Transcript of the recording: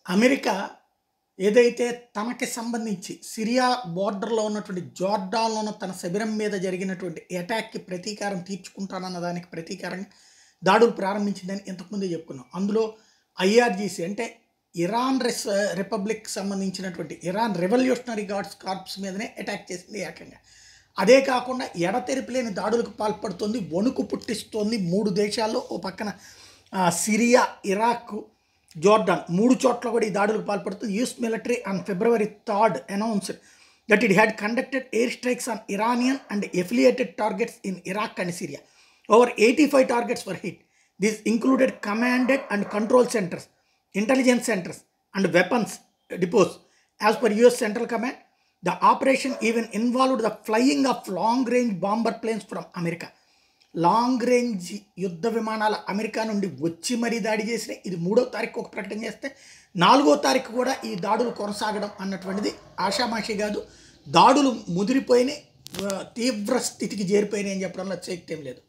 America ఏదైతే తనకి సంబంధించి సిరియా బోర్డర్‌లో ఉన్నటువంటి జోర్డాన్‌లోని తన శిబిరం మీద జరిగినటువంటి అటాక్‌కి ప్రతీకారం తీర్చుకుంటానన్న దానికి ప్రతీకారంగా దాడులు ప్రారంభించిందని ఇంతకుముందే చెప్పుకున్నాం. అందులో ఐఆర్‌జీసీ అంటే ఇరాన్ రిపబ్లిక్‌కి సంబంధించినటువంటి ఇరాన్ రెవల్యూషనరీ గార్డ్స్ కార్ప్స్ మీదనే అటాక్ చేసింది ఏకంగా. అదే కాకుండా ఎడతెరిపి లేని దాడులకు పాల్పడుతోంది. వణుకు పుట్టిస్తోంది 3 దేశాల్లో. ఓ పక్కన సిరియా, ఇరాక్, జోర్డాన్ 3 చోట్ల కూడా ఈ దాడులకు పాల్పడుతుంది. US military on February 3 announced that it had conducted air strikes on Iranian and affiliated targets in Iraq and Syria. Over 85 targets were hit. These included command and control centers, intelligence centers, and weapons depots. As per US Central Command, the operation even involved the flying of long-range bomber planes from America. Long range యుద్ధ విమానాలు America నుండి వచ్చి మరీ దాడి చేసినాయి. ఇది 3వ తారీఖు ఒక ప్రకటన చేస్తే 4వ తారీఖు కూడా ఈ దాడులు కొనసాగడం అన్నటువంటిది ఆషామాషి కాదు. దాడులు ముదిరిపోయినాయి, తీవ్ర స్థితికి చేరిపోయినాయి అని చెప్పడంలో అతిశయోక్తి ఏం లేదు.